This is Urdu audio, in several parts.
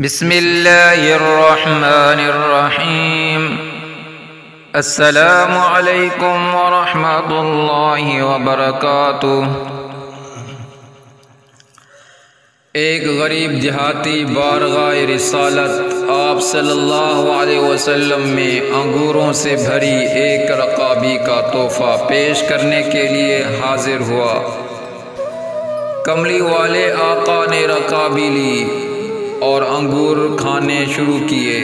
بسم اللہ الرحمن الرحیم۔ السلام علیکم ورحمۃ اللہ وبرکاتہ۔ ایک غریب دیہاتی بارگاہ رسالت آپ صلی اللہ علیہ وسلم میں انگوروں سے بھری ایک رکابی کا تحفہ پیش کرنے کے لیے حاضر ہوا۔ کملی والے آقا نے رکابی لی اور انگور کھانے شروع کیے۔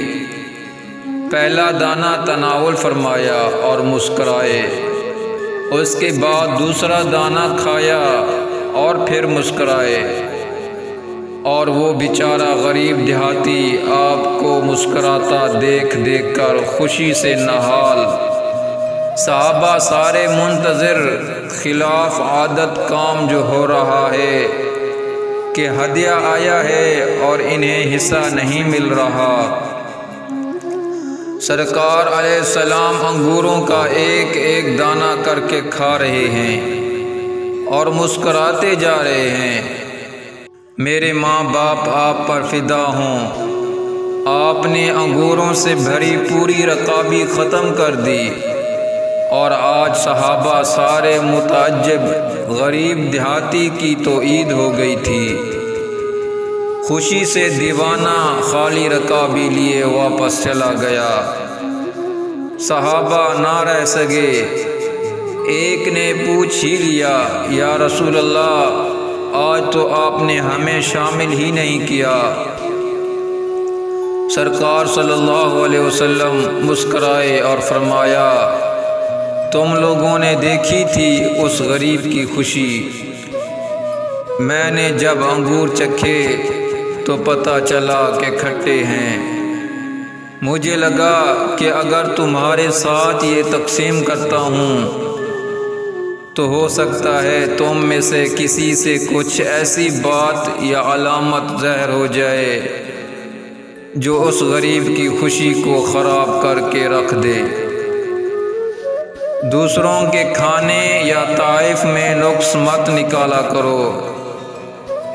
پہلا دانہ تناول فرمایا اور مسکرائے، اس کے بعد دوسرا دانہ کھایا اور پھر مسکرائے، اور وہ بیچارہ غریب دیہاتی آپ کو مسکراتا دیکھ دیکھ کر خوشی سے نہال۔ صحابہ سارے منتظر، خلاف عادت کام جو ہو رہا ہے کہ ہدیہ آیا ہے اور انہیں حصہ نہیں مل رہا۔ سرکار علیہ السلام انگوروں کا ایک ایک دانہ کر کے کھا رہے ہیں اور مسکراتے جا رہے ہیں۔ میرے ماں باپ آپ پر فدا ہوں، آپ نے انگوروں سے بھری پوری رکابی ختم کر دی، اور آج صحابہ سارے متعجب، غریب دیہاتی کی تو عید ہو گئی تھی۔ خوشی سے دیوانہ خالی رکابی لیے واپس چلا گیا۔ صحابہ نہ رہ سکے، ایک نے پوچھ ہی لیا، یا رسول اللہ، آج تو آپ نے ہمیں شامل ہی نہیں کیا۔ سرکار صلی اللہ علیہ وسلم مسکرائے اور فرمایا، تم لوگوں نے دیکھی تھی اس غریب کی خوشی۔ میں نے جب انگور چکھے تو پتہ چلا کہ کھٹے ہیں۔ مجھے لگا کہ اگر تمہارے ساتھ یہ تقسیم کرتا ہوں تو ہو سکتا ہے تم میں سے کسی سے کچھ ایسی بات یا علامت ظاہر ہو جائے جو اس غریب کی خوشی کو خراب کر کے رکھ دے۔ دوسروں کے کھانے یا طائف میں نقص مت نکالا کرو،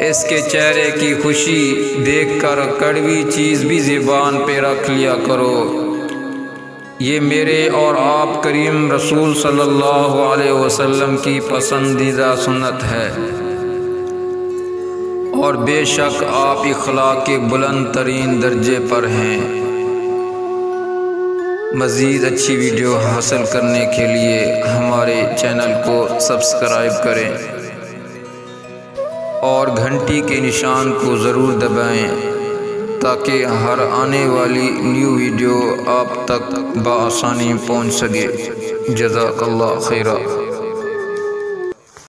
اس کے چہرے کی خوشی دیکھ کر کڑوی چیز بھی زبان پہ رکھ لیا کرو۔ یہ میرے اور آپ کریم رسول صلی اللہ علیہ وسلم کی پسندیدہ سنت ہے، اور بے شک آپ اخلاق کے بلند ترین درجے پر ہیں۔ مزید اچھی ویڈیو حاصل کرنے کے لیے ہمارے چینل کو سبسکرائب کریں اور گھنٹی کے نشان کو ضرور دبائیں تاکہ ہر آنے والی نیو ویڈیو آپ تک بآسانی پہنچ سکے۔ جزاک اللہ خیرہ۔